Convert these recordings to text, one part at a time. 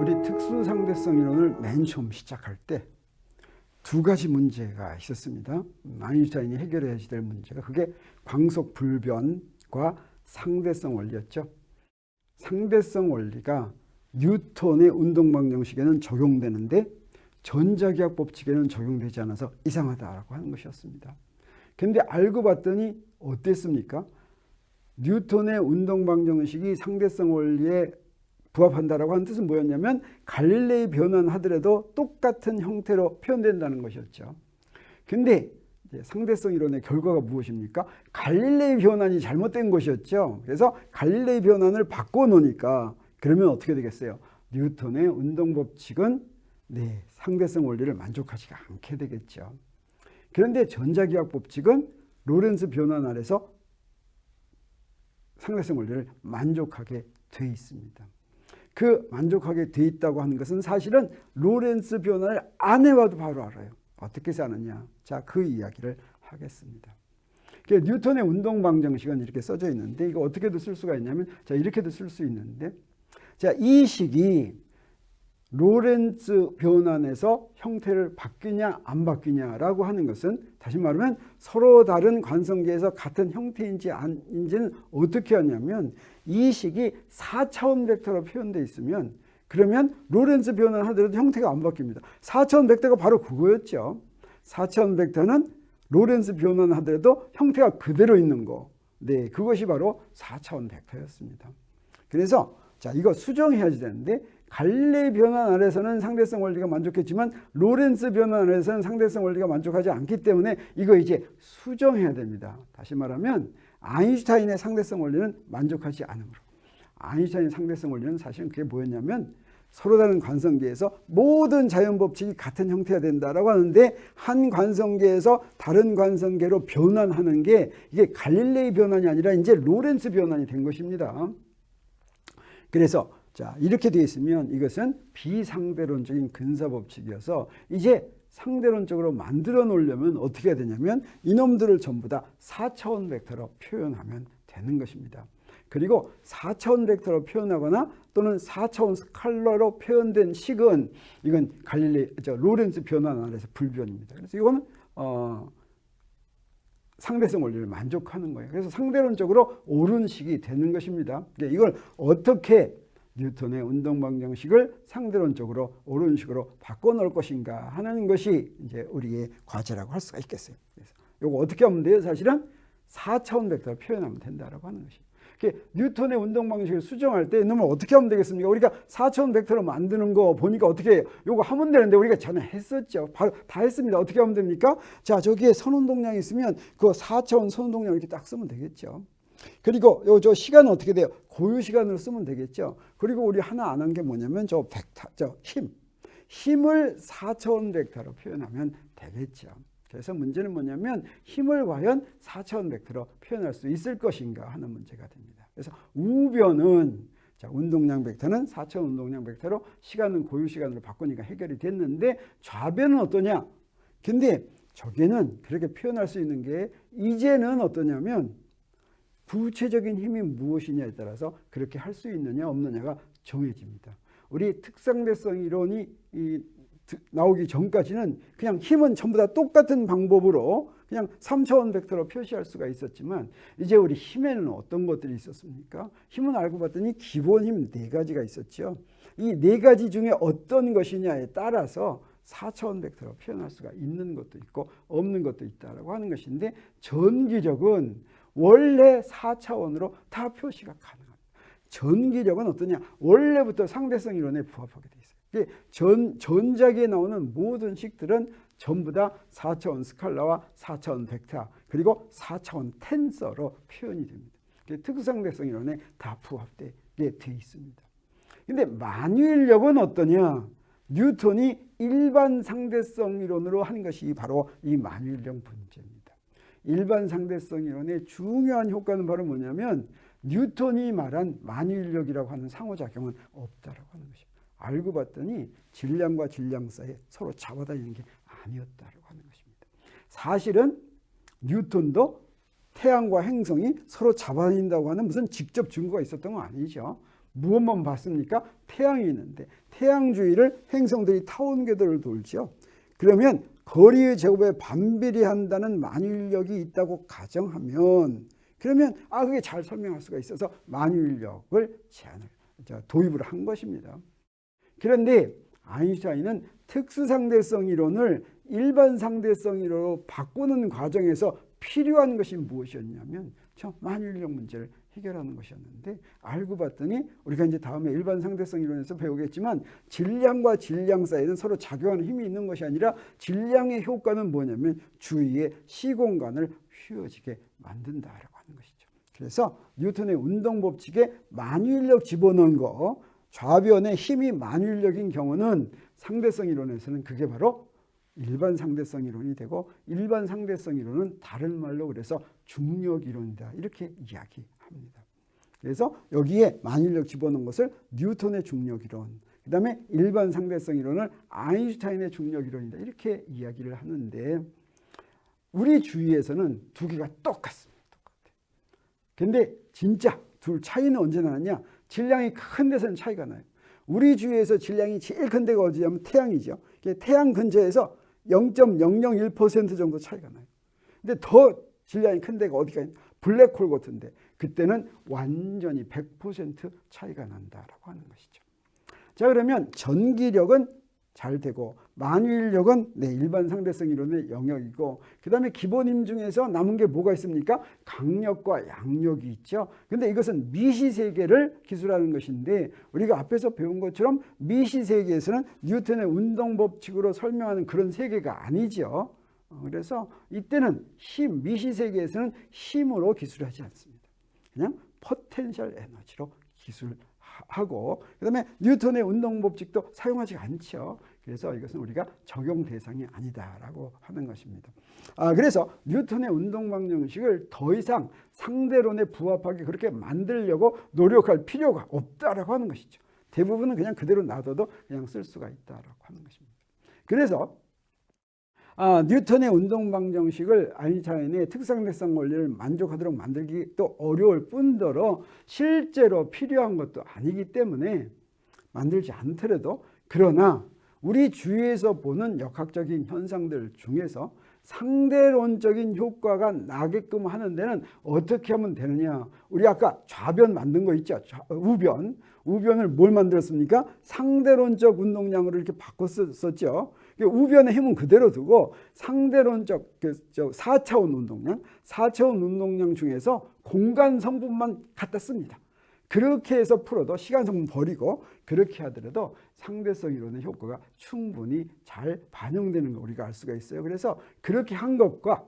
우리 특수상대성 이론을 맨 처음 시작할 때 두 가지 문제가 있었습니다. 아인슈타인이 해결해야 될 문제가 그게 광속 불변과 상대성 원리였죠. 상대성 원리가 뉴턴의 운동방정식에는 적용되는데 전자기학 법칙에는 적용되지 않아서 이상하다라고 하는 것이었습니다. 그런데 알고 봤더니 어땠습니까? 뉴턴의 운동방정식이 상대성 원리에 부합한다라고 하는 뜻은 뭐였냐면 갈릴레이 변환하더라도 똑같은 형태로 표현된다는 것이었죠. 근데 이제 상대성 이론의 결과가 무엇입니까? 갈릴레이 변환이 잘못된 것이었죠. 그래서 갈릴레이 변환을 바꿔놓으니까 그러면 어떻게 되겠어요? 뉴턴의 운동 법칙은 상대성 원리를 만족하지가 않게 되겠죠. 그런데 전자기학 법칙은 로렌츠 변환 아래서 상대성 원리를 만족하게 돼 있습니다. 그 만족하게 돼 있다고 하는 것은 사실은 로렌츠 변환을 안 해봐도 바로 알아요. 어떻게 사느냐? 자, 그 이야기를 하겠습니다. 뉴턴의 운동 방정식은 이렇게 써져 있는데 이거 어떻게도 쓸 수가 있냐면 자, 이렇게도 쓸 수 있는데 자, 이 식이 로렌츠 변환에서 형태를 바뀌냐 안 바뀌냐라고 하는 것은 다시 말하면 서로 다른 관성계에서 같은 형태인지 아닌지는 어떻게 하냐면 이 식이 4차원 벡터로 표현되어 있으면 그러면 로렌츠 변환 하더라도 형태가 안 바뀝니다. 4차원 벡터가 바로 그거였죠. 4차원 벡터는 로렌츠 변환 하더라도 형태가 그대로 있는 거. 네, 그것이 바로 4차원 벡터였습니다. 그래서 자, 이거 수정해야지 되는데 갈릴레이 변환 아래서는 상대성 원리가 만족했지만 로렌츠 변환 아래서는 상대성 원리가 만족하지 않기 때문에 이거 이제 수정해야 됩니다. 다시 말하면 아인슈타인의 상대성 원리는 만족하지 않으므로 아인슈타인의 상대성 원리는 사실은 그게 뭐였냐면 서로 다른 관성계에서 모든 자연 법칙이 같은 형태가 된다라고 하는데 한 관성계에서 다른 관성계로 변환하는 게 이게 갈릴레이 변환이 아니라 이제 로렌츠 변환이 된 것입니다. 그래서 자, 이렇게 되어 있으면 이것은 비상대론적인 근사법칙이어서 이제 상대론적으로 만들어 놓으려면 어떻게 해야 되냐면 이놈들을 전부 다 4차원 벡터로 표현하면 되는 것입니다. 그리고 4차원 벡터로 표현하거나 또는 4차원 스칼라로 표현된 식은 이건 로렌츠 변환 아래서 불변입니다. 그래서 이거는 상대성 원리를 만족하는 거예요. 그래서 상대론적으로 옳은 식이 되는 것입니다. 이걸 어떻게 뉴턴의 운동방정식을 상대론적으로 옳은 식으로 바꿔놓을 것인가 하는 것이 이제 우리의 과제라고 할 수가 있겠어요. 그래서 이거 어떻게 하면 돼요? 사실은 4차원 벡터로 표현하면 된다라고 하는 것이. 뉴턴의 운동방식을 수정할 때 이놈을 어떻게 하면 되겠습니까? 우리가 4차원 벡터로 만드는 거 보니까 어떻게 해요? 이거 하면 되는데 우리가 전에 했었죠. 바로 다 했습니다. 어떻게 하면 됩니까? 자, 저기에 선운동량이 있으면 그 4차원 선운동량 이렇게 딱 쓰면 되겠죠. 그리고 저 시간은 어떻게 돼요? 고유 시간으로 쓰면 되겠죠. 그리고 우리 하나 안 한 게 뭐냐면 저 벡터, 힘을 4차원 벡터로 표현하면 되겠죠. 그래서 문제는 뭐냐면 힘을 과연 4차원 벡터로 표현할 수 있을 것인가 하는 문제가 됩니다. 그래서 우변은 자, 운동량 벡터는 4차원 운동량 벡터로 시간은 고유 시간으로 바꾸니까 해결이 됐는데 좌변은 어떠냐? 근데 저게는 그렇게 표현할 수 있는 게 이제는 어떠냐면 구체적인 힘이 무엇이냐에 따라서 그렇게 할 수 있느냐 없느냐가 정해집니다. 우리 특상대성 이론이 나오기 전까지는 그냥 힘은 전부 다 똑같은 방법으로 그냥 3차원 벡터로 표시할 수가 있었지만 이제 우리 힘에는 어떤 것들이 있었습니까? 힘은 알고 봤더니 기본 힘 4가지가 있었죠. 이 4가지 중에 어떤 것이냐에 따라서 4차원 벡터로 표현할 수가 있는 것도 있고 없는 것도 있다라고 하는 것인데 전기력은 원래 4차원으로 다 표시가 가능합니다. 전기력은 어떠냐? 원래부터 상대성 이론에 부합하게 돼 있어요. 전자기에 나오는 모든 식들은 전부 다 4차원 스칼라와 4차원 벡터 그리고 4차원 텐서로 표현이 됩니다. 특수상대성 이론에 다 부합되게 돼 있습니다. 근데 만유인력은 어떠냐? 뉴턴이 일반 상대성 이론으로 하는 것이 바로 이 만유인력 문제입니다. 일반 상대성 이론의 중요한 효과는 바로 뭐냐면 뉴턴이 말한 만유인력이라고 하는 상호작용은 없다라고 하는 것입니다. 알고 봤더니 질량과 질량 사이에 서로 잡아다니는 게 아니었다라고 하는 것입니다. 사실은 뉴턴도 태양과 행성이 서로 잡아다닌다고 하는 무슨 직접 증거가 있었던 건 아니죠. 무엇만 봤습니까? 태양이 있는데 태양 주위를 행성들이 타원 궤도를 돌죠. 그러면 거리의 제곱에 반비례한다는 만유인력이 있다고 가정하면 그러면 그게 잘 설명할 수가 있어서 만유인력을 도입을 한 것입니다. 그런데 아인슈타인은 특수상대성 이론을 일반 상대성 이론으로 바꾸는 과정에서 필요한 것이 무엇이었냐면 만유인력 문제를 해결하는 것이었는데 알고 봤더니 우리가 이제 다음에 일반 상대성 이론에서 배우겠지만 질량과 질량 사이에는 서로 작용하는 힘이 있는 것이 아니라 질량의 효과는 뭐냐면 주위의 시공간을 휘어지게 만든다라고 하는 것이죠. 그래서 뉴턴의 운동법칙에 만유인력 집어넣은 거 좌변에 힘이 만유인력인 경우는 상대성 이론에서는 그게 바로 일반 상대성 이론이 되고 일반 상대성 이론은 다른 말로 그래서 중력 이론이다 이렇게 이야기합니다. 그래서 여기에 만유인력 집어넣은 것을 뉴턴의 중력 이론, 그 다음에 일반 상대성 이론을 아인슈타인의 중력 이론이다 이렇게 이야기를 하는데 우리 주위에서는 두 개가 똑같습니다. 근데 진짜 둘 차이는 언제 나느냐? 질량이 큰 데서는 차이가 나요. 우리 주위에서 질량이 제일 큰 데가 어디냐면 태양이죠. 태양 근처에서 0.001% 정도 차이가 나요. 근데 더 질량이 큰 데가 어디가 있냐? 블랙홀 같은데 그때는 완전히 100% 차이가 난다라고 하는 것이죠. 자, 그러면 전기력은 잘 되고 만유인력은 일반 상대성 이론의 영역이고 그 다음에 기본 힘 중에서 남은 게 뭐가 있습니까? 강력과 양력이 있죠. 근데 이것은 미시세계를 기술하는 것인데 우리가 앞에서 배운 것처럼 미시세계에서는 뉴턴의 운동법칙으로 설명하는 그런 세계가 아니죠. 그래서 이때는 미시세계에서는 힘으로 기술하지 않습니다. 그냥 포텐셜 에너지로 기술하고 그 다음에 뉴턴의 운동법칙도 사용하지 않죠. 그래서 이것은 우리가 적용 대상이 아니다라고 하는 것입니다. 그래서 뉴턴의 운동방정식을 더 이상 상대론에 부합하게 그렇게 만들려고 노력할 필요가 없다라고 하는 것이죠. 대부분은 그냥 그대로 놔둬도 그냥 쓸 수가 있다라고 하는 것입니다. 그래서 뉴턴의 운동방정식을 아인슈타인의 특상대성 원리를 만족하도록 만들기도 어려울 뿐더러 실제로 필요한 것도 아니기 때문에 만들지 않더라도 그러나 우리 주위에서 보는 역학적인 현상들 중에서 상대론적인 효과가 나게끔 하는 데는 어떻게 하면 되느냐? 우리 아까 좌변 만든 거 있죠? 우변을 뭘 만들었습니까? 상대론적 운동량으로 이렇게 바꿨었죠. 우변의 힘은 그대로 두고 상대론적 4차원 운동량 중에서 공간 성분만 갖다 씁니다. 그렇게 해서 풀어도 시간 성분 버리고 그렇게 하더라도 상대성 이론의 효과가 충분히 잘 반영되는 거 우리가 알 수가 있어요. 그래서 그렇게 한 것과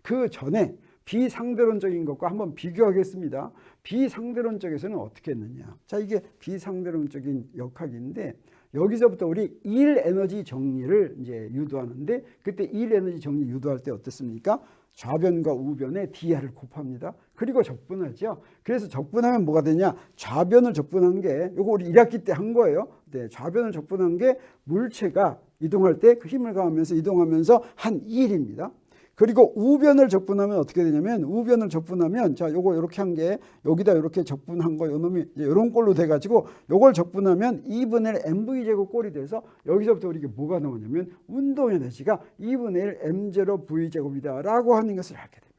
그 전에 비상대론적인 것과 한번 비교하겠습니다. 비상대론적에서는 어떻게 했느냐? 자, 이게 비상대론적인 역학인데 여기서부터 우리 일 에너지 정리를 이제 유도하는데 그때 일 에너지 정리 유도할 때 어떻습니까? 좌변과 우변에 dr을 곱합니다. 그리고 적분하죠. 그래서 적분하면 뭐가 되냐? 좌변을 적분한 게 이거 우리 1학기 때 한 거예요. 좌변을 적분한 게 물체가 이동할 때 그 힘을 가하면서 이동하면서 한 1입니다. 그리고 우변을 적분하면 어떻게 되냐면 우변을 적분하면 자 요거 이렇게 한 게 여기다 이렇게 적분한 거 요놈이 이런 꼴로 돼 가지고 요걸 적분하면 2분의 1 mv 제곱 꼴이 돼서 여기서부터 우리가 뭐가 나오냐면 운동 에너지가 2분의 1 m0 v 제곱이다라고 하는 것을 알게 됩니다.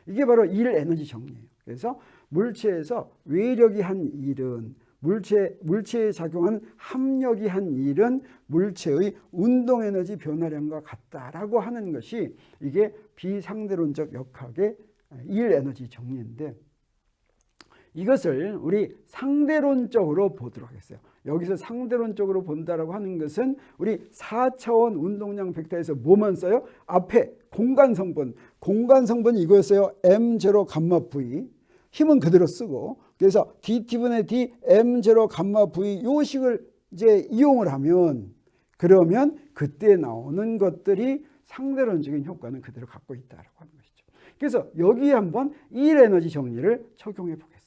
이게 바로 일 에너지 정리예요. 그래서 물체에서 외력이 한 일은 물체에 작용한 합력이 한 일은 물체의 운동에너지 변화량과 같다라고 하는 것이 이게 비상대론적 역학의 일 에너지 정리인데 이것을 우리 상대론적으로 보도록 하겠어요. 여기서 상대론적으로 본다라고 하는 것은 우리 4차원 운동량 벡터에서 뭐만 써요? 앞에 공간 성분이 이거였어요. m0 감마 v 힘은 그대로 쓰고 그래서 dt분의 d m0 감마 v 요 식을 이제 이용을 하면 그러면 그때 나오는 것들이 상대론적인 효과는 그대로 갖고 있다라고 하는 것이죠. 그래서 여기에 한번 일 에너지 정리를 적용해 보겠어요.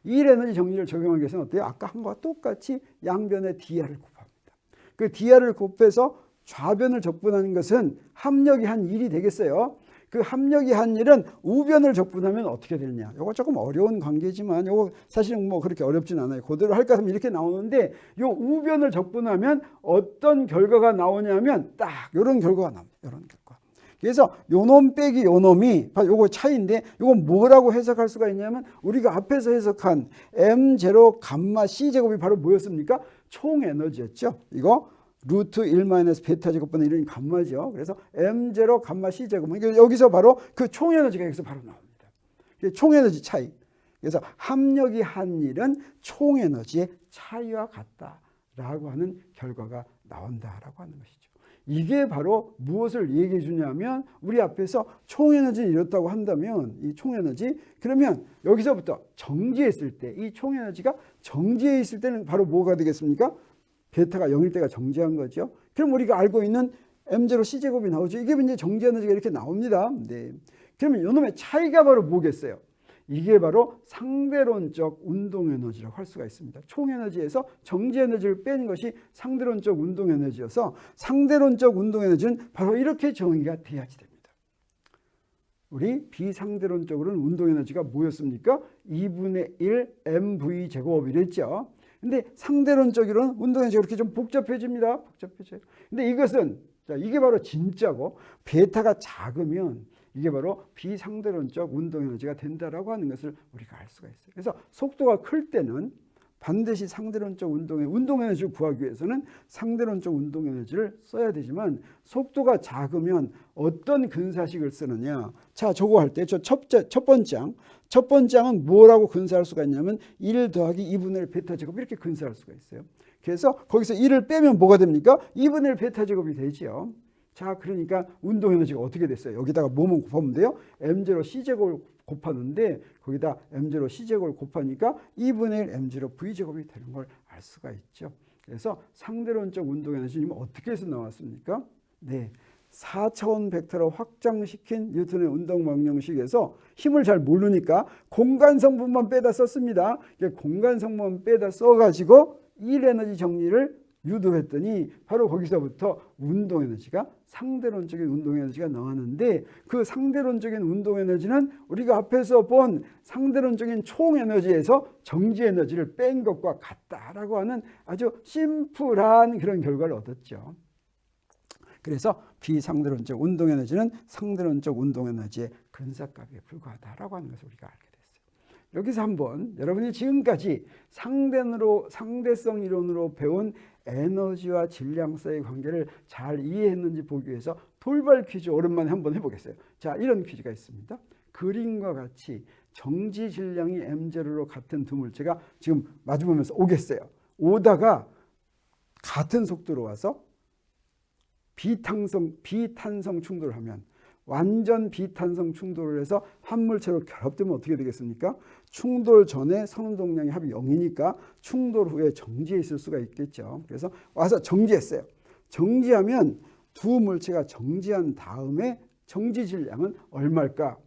일 에너지 정리를 적용하기 위해서는 어때요? 아까 한 거와 똑같이 양변에 dr을 곱합니다. 그 dr을 곱해서 좌변을 적분하는 것은 합력이 한 1이 되겠어요. 그 합력이 한 일은 우변을 적분하면 어떻게 되느냐. 요거 조금 어려운 관계지만 요거 사실은 뭐 그렇게 어렵진 않아요. 그대로 할까 하면 이렇게 나오는데 요 우변을 적분하면 어떤 결과가 나오냐면 딱 요런 결과가 나옵니다. 요런 결과. 그래서 요놈 빼기 요놈이 요거 차이인데 요거 뭐라고 해석할 수가 있냐면 우리가 앞에서 해석한 M0 감마 C제곱이 바로 뭐였습니까? 총 에너지였죠. 이거 루트 1 마이너스 베타 제곱분의 1은 감마죠. 그래서 M0 감마 C제곱은 여기서 바로 그 총 에너지가 여기서 바로 나옵니다. 총 에너지 차이. 그래서 합력이 한 일은 총 에너지의 차이와 같다라고 하는 결과가 나온다라고 하는 것이죠. 이게 바로 무엇을 얘기해 주냐면 우리 앞에서 총 에너지는 이렇다고 한다면 이 총 에너지 그러면 여기서부터 정지했을 때 이 총 에너지가 정지해 있을 때는 바로 뭐가 되겠습니까? 베타가 0일 때가 정지한 거죠. 그럼 우리가 알고 있는 M0 C제곱이 나오죠. 이게 이제 정지 에너지가 이렇게 나옵니다. 네. 그러면 이놈의 차이가 바로 뭐겠어요? 이게 바로 상대론적 운동 에너지라고 할 수가 있습니다. 총 에너지에서 정지 에너지를 뺀 것이 상대론적 운동 에너지여서 상대론적 운동 에너지는 바로 이렇게 정의가 돼야지 됩니다. 우리 비상대론적으로는 운동 에너지가 뭐였습니까? 2분의 1 mv 제곱이랬죠. 근데 상대론적으로는 운동 에너지가 이렇게 좀 복잡해집니다. 복잡해져요. 근데 이것은 자, 이게 바로 진짜고 베타가 작으면 이게 바로 비상대론적 운동 에너지가 된다라고 하는 것을 우리가 알 수가 있어요. 그래서 속도가 클 때는 반드시 상대론적 운동 에너지를 구하기 위해서는 상대론적 운동 에너지를 써야 되지만 속도가 작으면 어떤 근사식을 쓰느냐. 자, 저거 할 때 첫 번째 항은 뭐라고 근사할 수가 있냐면 1 더하기 2분의 1 베타 제곱 이렇게 근사할 수가 있어요. 그래서 거기서 1을 빼면 뭐가 됩니까? 2분의 1 베타 제곱이 되죠. 자, 그러니까 운동 에너지가 어떻게 됐어요? 여기다가 뭐만 곱하면 돼요? M0 C제곱을 곱하는데 거기다 M0 C제곱을 곱하니까 2분의 1 M0 V제곱이 되는 걸 알 수가 있죠. 그래서 상대론적 운동 에너지는 어떻게 해서 나왔습니까? 네, 4차원 벡터로 확장시킨 뉴턴의 운동 방정식에서 힘을 잘 모르니까 공간 성분만 빼다 썼습니다. 공간 성분만 빼다 써가지고 1에너지 정리를 유도했더니 바로 거기서부터 운동 에너지가 상대론적인 운동 에너지가 나왔는데 그 상대론적인 운동 에너지는 우리가 앞에서 본 상대론적인 총 에너지에서 정지 에너지를 뺀 것과 같다라고 하는 아주 심플한 그런 결과를 얻었죠. 그래서 비상대론적 운동 에너지는 상대론적 운동 에너지의 근사값에 불과하다라고 하는 것을 우리가 알게 됐어요. 여기서 한번 여러분이 지금까지 상대성 이론으로 배운 에너지와 질량 사이의 관계를 잘 이해했는지 보기 위해서 돌발 퀴즈 오랜만에 한번 해보겠어요. 자, 이런 퀴즈가 있습니다. 그림과 같이 정지 질량이 M0로 같은 두 물체가 지금 마주보면서 오겠어요. 오다가 같은 속도로 와서 비탄성 충돌을 하면 완전 비탄성 충돌을 해서 한 물체로 결합되면 어떻게 되겠습니까? 충돌 전에 선운동량이 합이 0이니까 충돌 후에 정지해 있을 수가 있겠죠. 그래서 와서 정지했어요. 정지하면 두 물체가 정지한 다음에 정지 질량은 얼마일까?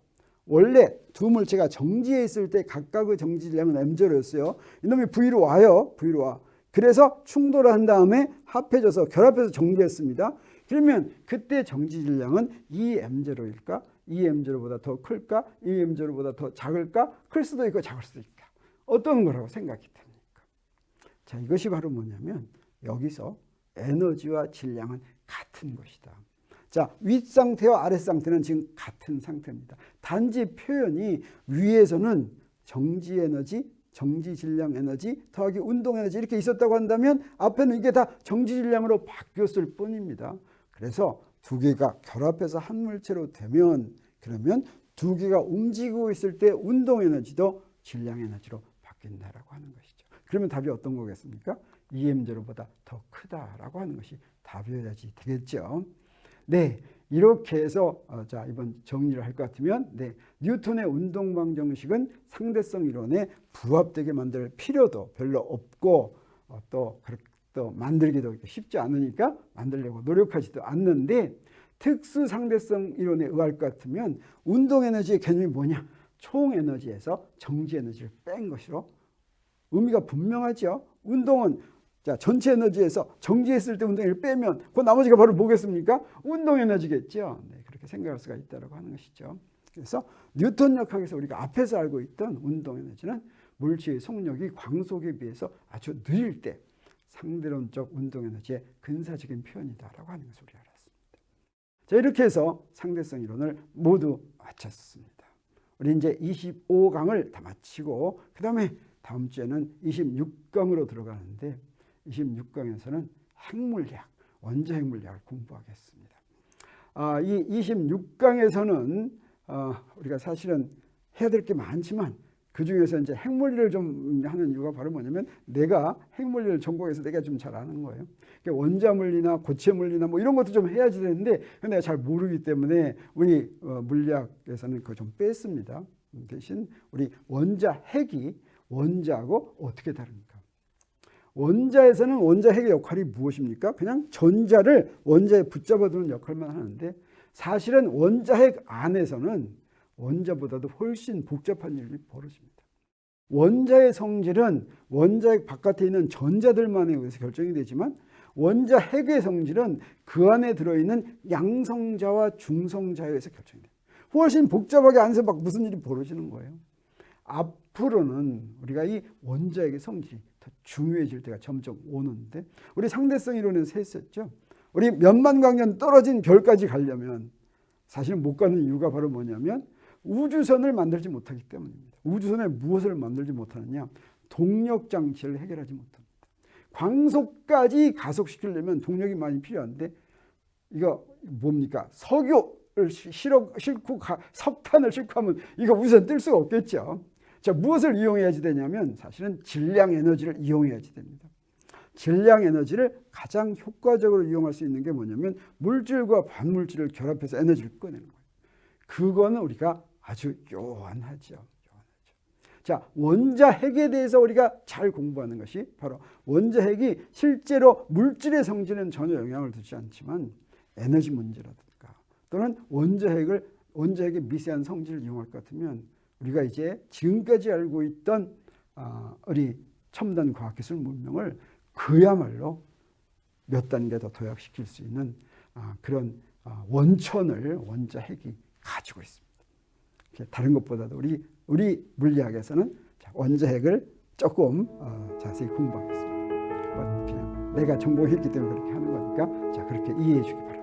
원래 두 물체가 정지해 있을 때 각각의 정지 질량은 M0였어요. 이놈이 V로 와요. V로 와. 그래서 충돌을 한 다음에 합해져서 결합해서 정지했습니다. 그러면 그때 정지 질량은 2M0일까? 2M0보다 더 클까? 2M0보다 더 작을까? 클 수도 있고 작을 수도 있까? 어떤 거라고 생각이 됩니까? 자, 이것이 바로 뭐냐면 여기서 에너지와 질량은 같은 것이다. 자, 윗상태와 아랫상태는 지금 같은 상태입니다. 단지 표현이 위에서는 정지 에너지, 정지 질량 에너지 더하기 운동 에너지 이렇게 있었다고 한다면 앞에는 이게 다 정지 질량으로 바뀌었을 뿐입니다. 그래서 두 개가 결합해서 한 물체로 되면 그러면 두 개가 움직이고 있을 때 운동 에너지도 질량 에너지로 바뀐다라고 하는 것이죠. 그러면 답이 어떤 거겠습니까? 2M0보다 더 크다라고 하는 것이 답이어야지 되겠죠. 네, 이렇게 해서 자, 이번 정리를 할 것 같으면 네, 뉴턴의 운동 방정식은 상대성 이론에 부합되게 만들 필요도 별로 없고 또 만들기도 쉽지 않으니까 만들려고 노력하지도 않는데 특수 상대성 이론에 의할 것 같으면 운동 에너지의 개념이 뭐냐? 총 에너지에서 정지 에너지를 뺀 것으로 의미가 분명하죠. 운동은 자, 전체 에너지에서 정지했을 때 운동 에너지를 빼면 그 나머지가 바로 뭐겠습니까? 운동 에너지겠죠. 네, 그렇게 이렇게 생각할 수가 있다고 하는 것이죠. 그래서 뉴턴 역학에서 우리가 앞에서 알고 있던 운동 에너지는 물질의 속력이 광속에 비해서 아주 느릴 때 상대론적 운동 에너지의 근사적인 표현이다라고 하는 것을 우리 알았습니다. 자, 이렇게 해서 상대성 이론을 모두 마쳤습니다. 우리 이제 25강을 다 마치고 그 다음에 다음 주에는 26강으로 들어가는데 26강에서는 핵물리학, 원자핵물리학을 공부하겠습니다. 이 26강에서는 우리가 사실은 해야 될 게 많지만 그 중에서 이제 핵물리를 좀 하는 이유가 바로 뭐냐면 내가 핵물리를 전공해서 내가 좀 잘 아는 거예요. 그러니까 원자물리나 고체물리나 뭐 이런 것도 좀 해야지 되는데 내가 잘 모르기 때문에 우리 물리학에서는 그거 좀 뺐습니다. 대신 우리 원자핵이 원자하고 어떻게 다릅니까? 원자에서는 원자핵의 역할이 무엇입니까? 그냥 전자를 원자에 붙잡아두는 역할만 하는데 사실은 원자핵 안에서는 원자보다도 훨씬 복잡한 일이 벌어집니다. 원자의 성질은 원자핵 바깥에 있는 전자들만에 의해서 결정이 되지만 원자핵의 성질은 그 안에 들어있는 양성자와 중성자에 의해서 결정이 돼요. 훨씬 복잡하게 안에서 막 무슨 일이 벌어지는 거예요. 앞으로는 우리가 이 원자핵의 성질이 더 중요해질 때가 점점 오는데 우리 상대성 이론에서 했었죠. 우리 몇만 광년 떨어진 별까지 가려면 사실 못 가는 이유가 바로 뭐냐면 우주선을 만들지 못하기 때문입니다. 우주선에 무엇을 만들지 못하느냐? 동력 장치를 해결하지 못합니다. 광속까지 가속시키려면 동력이 많이 필요한데 이거 뭡니까? 석유를 싣고 석탄을 싣고 하면 이거 우주선 뜰 수가 없겠죠. 자, 무엇을 이용해야지 되냐면 사실은 질량 에너지를 이용해야지 됩니다. 질량 에너지를 가장 효과적으로 이용할 수 있는 게 뭐냐면 물질과 반물질을 결합해서 에너지를 꺼내는 거예요. 그거는 우리가 아주 요원하죠. 자, 원자핵에 대해서 우리가 잘 공부하는 것이 바로 원자핵이 실제로 물질의 성질에는 전혀 영향을 두지 않지만 에너지 문제라든가 또는 원자핵의 미세한 성질을 이용할 것 같으면 우리가 이제 지금까지 알고 있던 우리 첨단 과학기술 문명을 그야말로 몇 단계 더 도약시킬 수 있는 그런 원천을 원자핵이 가지고 있습니다. 다른 것보다도 우리 물리학에서는 원자핵을 조금 자세히 공부하겠습니다. 그냥 내가 전공했기 때문에 그렇게 하는 거니까 그렇게 이해해 주기 바랍니다.